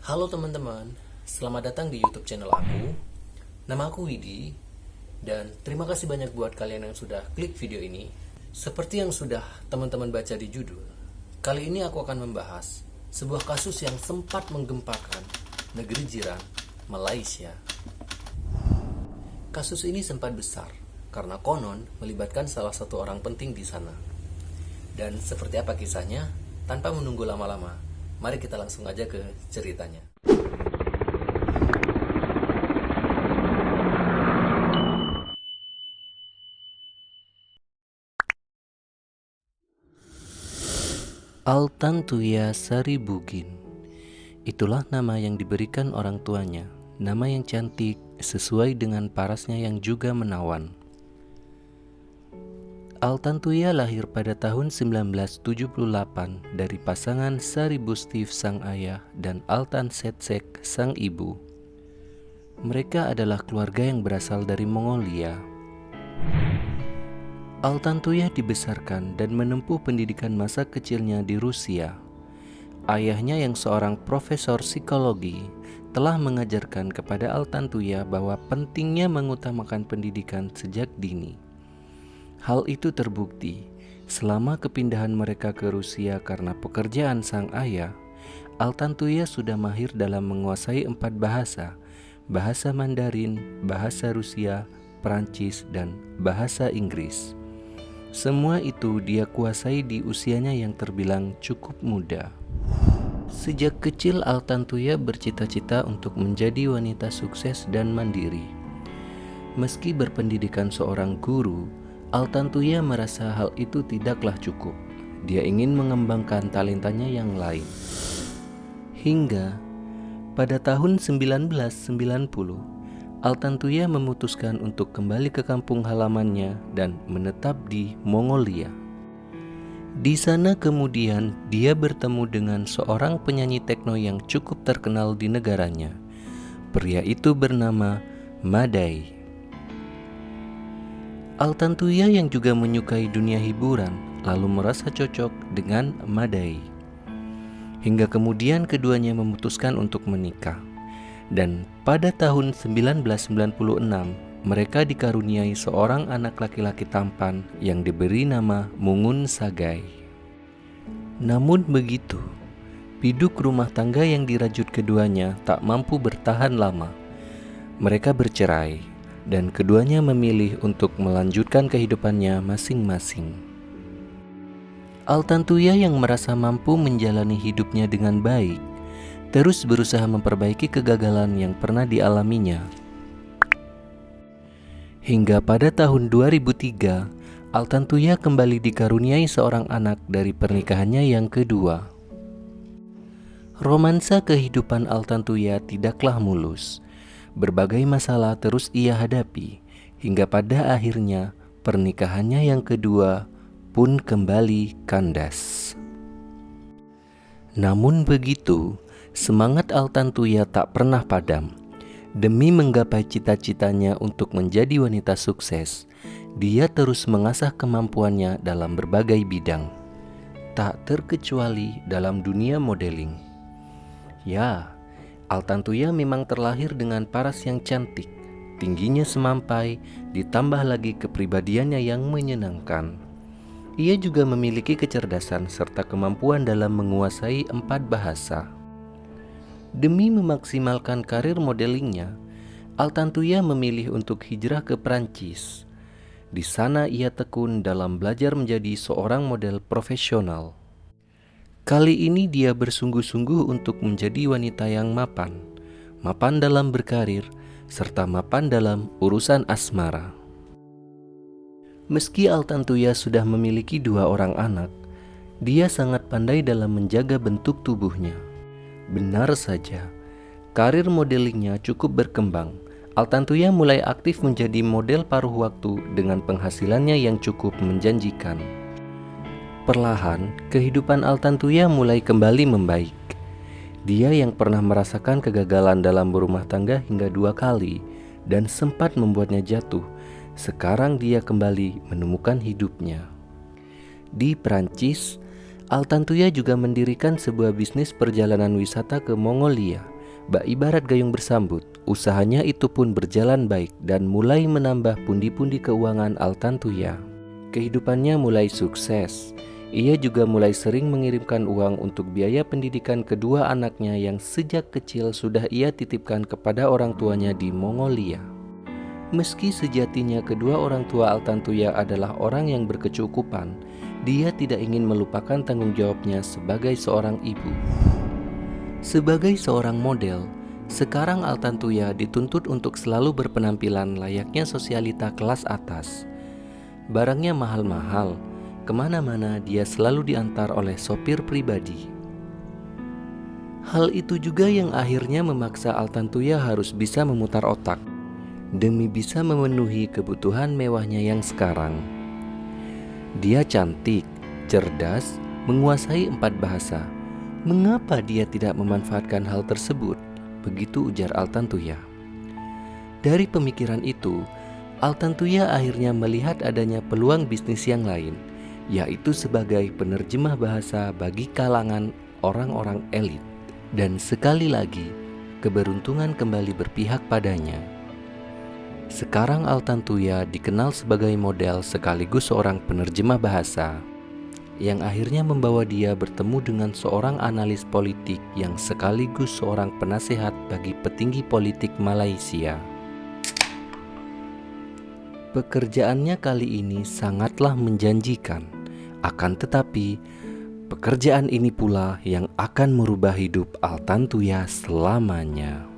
Halo teman-teman, selamat datang di YouTube channel aku. Nama aku Widi, dan terima kasih banyak buat kalian yang sudah klik video ini. Seperti yang sudah teman-teman baca di judul, kali ini aku akan membahas sebuah kasus yang sempat menggempakan negeri jiran, Malaysia. Kasus ini sempat besar karena konon melibatkan salah satu orang penting di sana. Dan seperti apa kisahnya? Tanpa menunggu lama-lama, mari kita langsung aja ke ceritanya. Altan Tuya Saribugin. Itulah nama yang diberikan orang tuanya, nama yang cantik sesuai dengan parasnya yang juga menawan. Altan Tuya lahir pada tahun 1978 dari pasangan Saribustif sang ayah dan Altan Setsek sang ibu. Mereka adalah keluarga yang berasal dari Mongolia. Altan Tuya dibesarkan dan menempuh pendidikan masa kecilnya di Rusia. Ayahnya yang seorang profesor psikologi telah mengajarkan kepada Altan Tuya bahwa pentingnya mengutamakan pendidikan sejak dini. Hal itu terbukti selama kepindahan mereka ke Rusia karena pekerjaan sang ayah. Altan Tuya sudah mahir dalam menguasai 4 bahasa: bahasa Mandarin, bahasa Rusia, Perancis, dan bahasa Inggris. Semua itu dia kuasai di usianya yang terbilang cukup muda. Sejak kecil Altan Tuya bercita-cita untuk menjadi wanita sukses dan mandiri. Meski berpendidikan seorang guru, Altan Tuya merasa hal itu tidaklah cukup. Dia ingin mengembangkan talentanya yang lain. Hingga pada tahun 1990, Altan Tuya memutuskan untuk kembali ke kampung halamannya dan menetap di Mongolia. Di sana kemudian dia bertemu dengan seorang penyanyi tekno yang cukup terkenal di negaranya. Pria itu bernama Madai. Altan Tuya yang juga menyukai dunia hiburan lalu merasa cocok dengan Madai. Hingga kemudian keduanya memutuskan untuk menikah. Dan pada tahun 1996 mereka dikaruniai seorang anak laki-laki tampan yang diberi nama Mungun Sagai. Namun begitu, biduk rumah tangga yang dirajut keduanya tak mampu bertahan lama. Mereka bercerai dan keduanya memilih untuk melanjutkan kehidupannya masing-masing. Altan Tuya yang merasa mampu menjalani hidupnya dengan baik terus berusaha memperbaiki kegagalan yang pernah dialaminya. Hingga pada tahun 2003, Altan Tuya kembali dikaruniai seorang anak dari pernikahannya yang kedua. Romansa kehidupan Altan Tuya tidaklah mulus. Berbagai masalah terus ia hadapi, hingga pada akhirnya pernikahannya yang kedua pun kembali kandas. Namun begitu, semangat Altan Tuya tak pernah padam. Demi menggapai cita-citanya untuk menjadi wanita sukses, dia terus mengasah kemampuannya dalam berbagai bidang, tak terkecuali dalam dunia modeling. Ya, Altan Tuya memang terlahir dengan paras yang cantik, tingginya semampai, ditambah lagi kepribadiannya yang menyenangkan. Ia juga memiliki kecerdasan serta kemampuan dalam menguasai 4 bahasa. Demi memaksimalkan karir modelingnya, Altan Tuya memilih untuk hijrah ke Perancis. Di sana ia tekun dalam belajar menjadi seorang model profesional. Kali ini dia bersungguh-sungguh untuk menjadi wanita yang mapan dalam berkarir, serta mapan dalam urusan asmara. Meski Altan Tuya sudah memiliki 2 orang anak, dia sangat pandai dalam menjaga bentuk tubuhnya. Benar saja, karir modelingnya cukup berkembang. Altan Tuya mulai aktif menjadi model paruh waktu dengan penghasilannya yang cukup menjanjikan. Perlahan, kehidupan Altan Tuya mulai kembali membaik. Dia yang pernah merasakan kegagalan dalam berumah tangga hingga 2 kali dan sempat membuatnya jatuh, sekarang dia kembali menemukan hidupnya. Di Perancis, Altan Tuya juga mendirikan sebuah bisnis perjalanan wisata ke Mongolia Ibarat gayung bersambut, usahanya itu pun berjalan baik dan mulai menambah pundi-pundi keuangan Altantuya. Kehidupannya mulai sukses. Ia juga mulai sering mengirimkan uang untuk biaya pendidikan kedua anaknya yang sejak kecil sudah ia titipkan kepada orang tuanya di Mongolia. Meski sejatinya kedua orang tua Altantuya adalah orang yang berkecukupan, dia tidak ingin melupakan tanggung jawabnya sebagai seorang ibu. Sebagai seorang model, sekarang Altantuya dituntut untuk selalu berpenampilan layaknya sosialita kelas atas. Barangnya mahal-mahal, kemana-mana dia selalu diantar oleh sopir pribadi. Hal itu juga yang akhirnya memaksa Altantuya harus bisa memutar otak demi bisa memenuhi kebutuhan mewahnya yang sekarang. Dia cantik, cerdas, menguasai 4 bahasa. Mengapa dia tidak memanfaatkan hal tersebut? Begitu ujar Altantuya. Dari pemikiran itu, Altantuya akhirnya melihat adanya peluang bisnis yang lain, yaitu sebagai penerjemah bahasa bagi kalangan orang-orang elit. Dan sekali lagi, keberuntungan kembali berpihak padanya. Sekarang Altantuya dikenal sebagai model sekaligus seorang penerjemah bahasa, yang akhirnya membawa dia bertemu dengan seorang analis politik yang sekaligus seorang penasehat bagi petinggi politik Malaysia. Pekerjaannya kali ini sangatlah menjanjikan, akan tetapi pekerjaan ini pula yang akan merubah hidup Altantuya selamanya.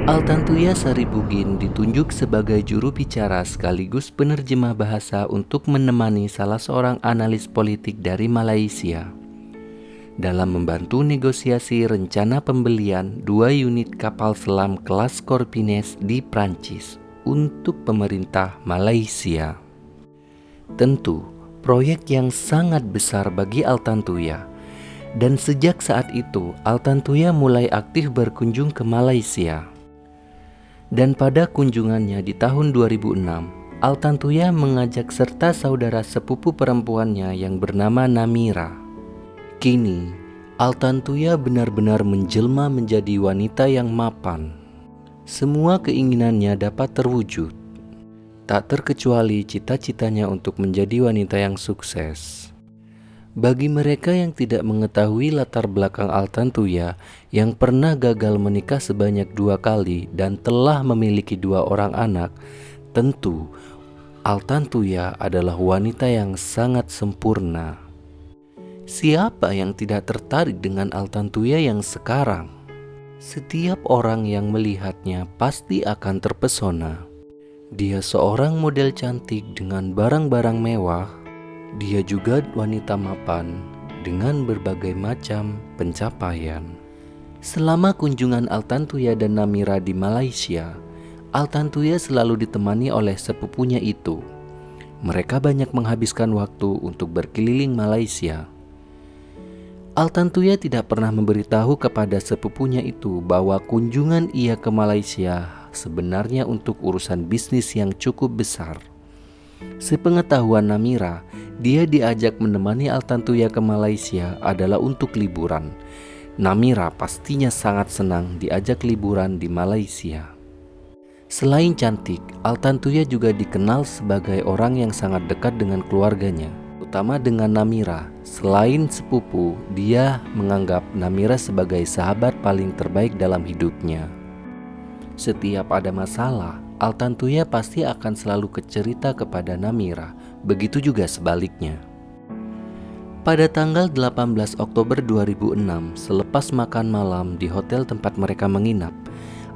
Altantuya Saribugin ditunjuk sebagai juru bicara sekaligus penerjemah bahasa untuk menemani salah seorang analis politik dari Malaysia dalam membantu negosiasi rencana pembelian 2 unit kapal selam kelas Corpines di Prancis untuk pemerintah Malaysia. Tentu, proyek yang sangat besar bagi Altantuya, dan sejak saat itu Altantuya mulai aktif berkunjung ke Malaysia. Dan pada kunjungannya di tahun 2006, Altantuya mengajak serta saudara sepupu perempuannya yang bernama Namira. Kini, Altantuya benar-benar menjelma menjadi wanita yang mapan. Semua keinginannya dapat terwujud, tak terkecuali cita-citanya untuk menjadi wanita yang sukses. Bagi mereka yang tidak mengetahui latar belakang Altantuya yang pernah gagal menikah sebanyak 2 kali dan telah memiliki 2 orang anak, tentu Altantuya adalah wanita yang sangat sempurna. Siapa yang tidak tertarik dengan Altantuya yang sekarang? Setiap orang yang melihatnya pasti akan terpesona. Dia seorang model cantik dengan barang-barang mewah. Dia juga wanita mapan dengan berbagai macam pencapaian. Selama kunjungan Altantuya dan Namira di Malaysia, Altantuya selalu ditemani oleh sepupunya itu. Mereka banyak menghabiskan waktu untuk berkeliling Malaysia. Altantuya tidak pernah memberitahu kepada sepupunya itu bahwa kunjungan ia ke Malaysia sebenarnya untuk urusan bisnis yang cukup besar. Sepengetahuan Namira, dia diajak menemani Altantuya ke Malaysia adalah untuk liburan. Namira pastinya sangat senang diajak liburan di Malaysia. Selain cantik, Altantuya juga dikenal sebagai orang yang sangat dekat dengan keluarganya, utama dengan Namira. Selain sepupu, dia menganggap Namira sebagai sahabat paling terbaik dalam hidupnya. Setiap ada masalah, Altantuya pasti akan selalu cerita kepada Namira, begitu juga sebaliknya. Pada tanggal 18 Oktober 2006, selepas makan malam di hotel tempat mereka menginap,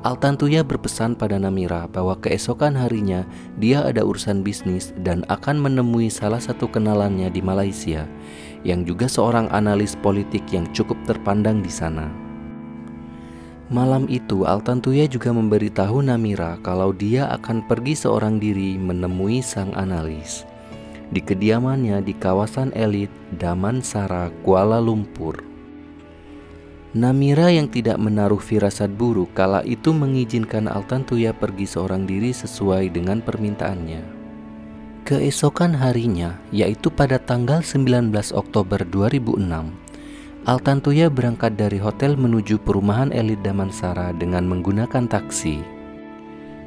Altantuya berpesan pada Namira bahwa keesokan harinya dia ada urusan bisnis dan akan menemui salah satu kenalannya di Malaysia, yang juga seorang analis politik yang cukup terpandang di sana. Malam itu Altantuya juga memberitahu Namira kalau dia akan pergi seorang diri menemui sang analis di kediamannya di kawasan elit Damansara, Kuala Lumpur. Namira yang tidak menaruh firasat buruk kala itu mengizinkan Altantuya pergi seorang diri sesuai dengan permintaannya. Keesokan harinya, yaitu pada tanggal 19 Oktober 2006, Altantuya berangkat dari hotel menuju perumahan elit Damansara dengan menggunakan taksi.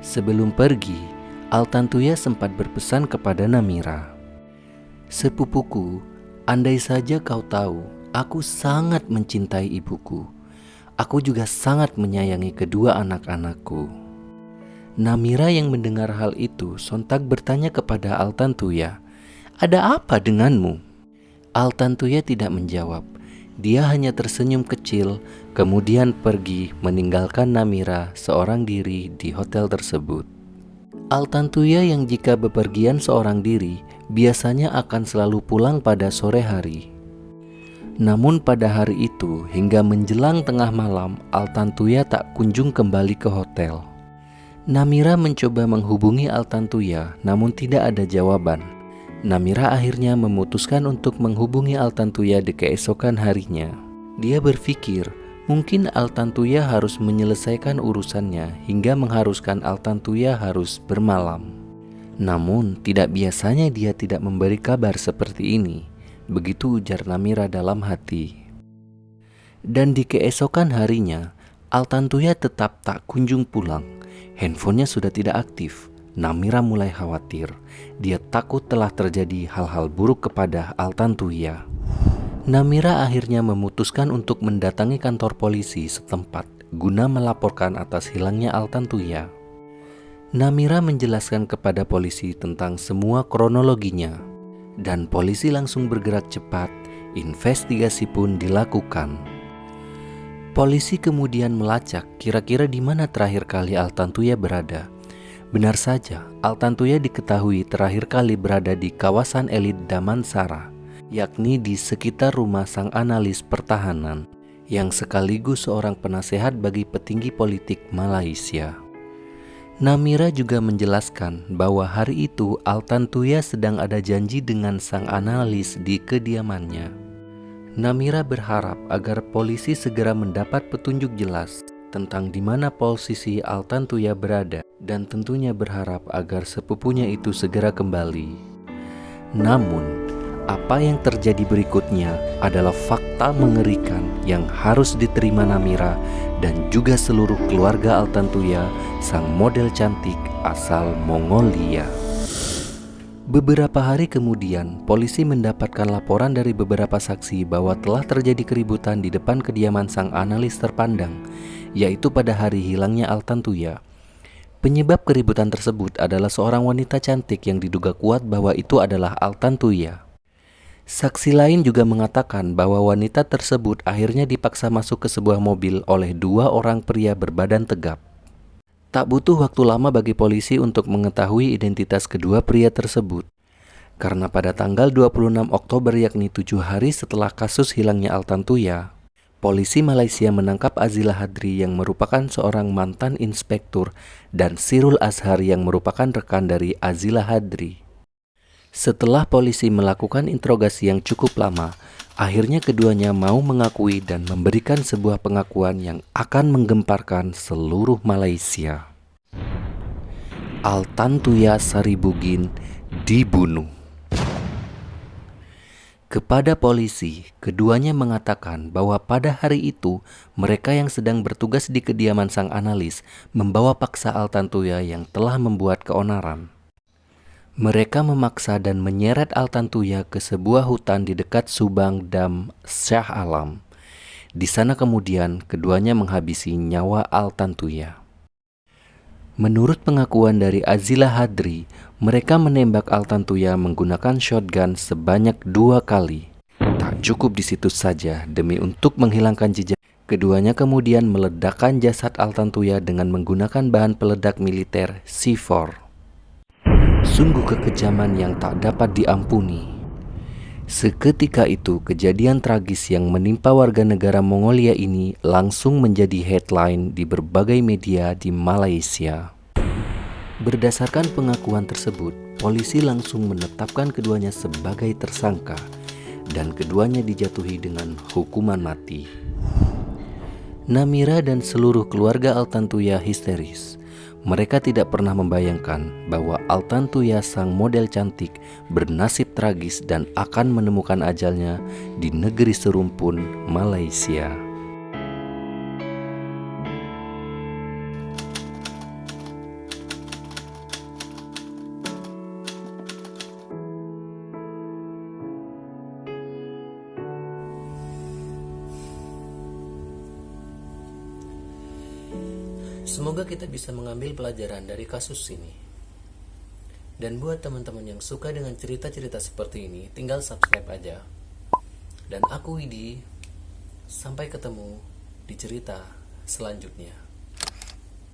Sebelum pergi, Altantuya sempat berpesan kepada Namira, "Sepupuku, andai saja kau tahu, aku sangat mencintai ibuku. Aku juga sangat menyayangi kedua anak-anakku." Namira yang mendengar hal itu sontak bertanya kepada Altantuya, "Ada apa denganmu?" Altantuya tidak menjawab. Dia hanya tersenyum kecil, kemudian pergi meninggalkan Namira seorang diri di hotel tersebut. Altantuya yang jika bepergian seorang diri biasanya akan selalu pulang pada sore hari. Namun pada hari itu hingga menjelang tengah malam, Altantuya tak kunjung kembali ke hotel. Namira mencoba menghubungi Altantuya namun tidak ada jawaban. Namira akhirnya memutuskan untuk menghubungi Altantuya di keesokan harinya. Dia berpikir mungkin Altantuya harus menyelesaikan urusannya hingga mengharuskan Altantuya harus bermalam. Namun tidak biasanya dia tidak memberi kabar seperti ini. Begitu ujar Namira dalam hati. Dan di keesokan harinya, Altantuya tetap tak kunjung pulang. Handphonenya sudah tidak aktif. Namira mulai khawatir. Dia takut telah terjadi hal-hal buruk kepada Altantuya. Namira akhirnya memutuskan untuk mendatangi kantor polisi setempat guna melaporkan atas hilangnya Altantuya. Namira menjelaskan kepada polisi tentang semua kronologinya, dan polisi langsung bergerak cepat. Investigasi pun dilakukan. Polisi kemudian melacak kira-kira di mana terakhir kali Altantuya berada. Benar saja, Altantuya diketahui terakhir kali berada di kawasan elit Damansara, yakni di sekitar rumah sang analis pertahanan, yang sekaligus seorang penasehat bagi petinggi politik Malaysia. Namira juga menjelaskan bahwa hari itu Altantuya sedang ada janji dengan sang analis di kediamannya. Namira berharap agar polisi segera mendapat petunjuk jelas tentang di mana posisi Altantuya berada, dan tentunya berharap agar sepupunya itu segera kembali. Namun, apa yang terjadi berikutnya adalah fakta mengerikan yang harus diterima Namira dan juga seluruh keluarga Altantuya, sang model cantik asal Mongolia. Beberapa hari kemudian, polisi mendapatkan laporan dari beberapa saksi bahwa telah terjadi keributan di depan kediaman sang analis terpandang, yaitu pada hari hilangnya Altantuya. Penyebab keributan tersebut adalah seorang wanita cantik yang diduga kuat bahwa itu adalah Altantuya. Saksi lain juga mengatakan bahwa wanita tersebut akhirnya dipaksa masuk ke sebuah mobil oleh dua orang pria berbadan tegap. Tak butuh waktu lama bagi polisi untuk mengetahui identitas kedua pria tersebut. Karena pada tanggal 26 Oktober yakni 7 hari setelah kasus hilangnya Altantuya, polisi Malaysia menangkap Azila Hadri yang merupakan seorang mantan inspektur dan Sirul Azhar yang merupakan rekan dari Azila Hadri. Setelah polisi melakukan interogasi yang cukup lama, akhirnya keduanya mau mengakui dan memberikan sebuah pengakuan yang akan menggemparkan seluruh Malaysia. Altantuya Saribugin dibunuh. Kepada polisi, keduanya mengatakan bahwa pada hari itu mereka yang sedang bertugas di kediaman sang analis membawa paksa Altantuya yang telah membuat keonaran. Mereka memaksa dan menyeret Altantuya ke sebuah hutan di dekat Subang Dam Shah Alam. Di sana kemudian keduanya menghabisi nyawa Altantuya. Menurut pengakuan dari Azila Hadri, mereka menembak Altantuya menggunakan shotgun sebanyak 2 kali. Tak cukup di situ saja, demi untuk menghilangkan jejak, keduanya kemudian meledakkan jasad Altantuya dengan menggunakan bahan peledak militer C4. Sungguh kekejaman yang tak dapat diampuni. Seketika itu, kejadian tragis yang menimpa warga negara Mongolia ini langsung menjadi headline di berbagai media di Malaysia. Berdasarkan pengakuan tersebut, polisi langsung menetapkan keduanya sebagai tersangka dan keduanya dijatuhi dengan hukuman mati. Namira dan seluruh keluarga Altantuya histeris. Mereka tidak pernah membayangkan bahwa Altantuya, sang model cantik, bernasib tragis dan akan menemukan ajalnya di negeri serumpun Malaysia. Semoga kita bisa mengambil pelajaran dari kasus ini. Dan buat teman-teman yang suka dengan cerita-cerita seperti ini, tinggal subscribe aja. Dan aku Widi, sampai ketemu di cerita selanjutnya.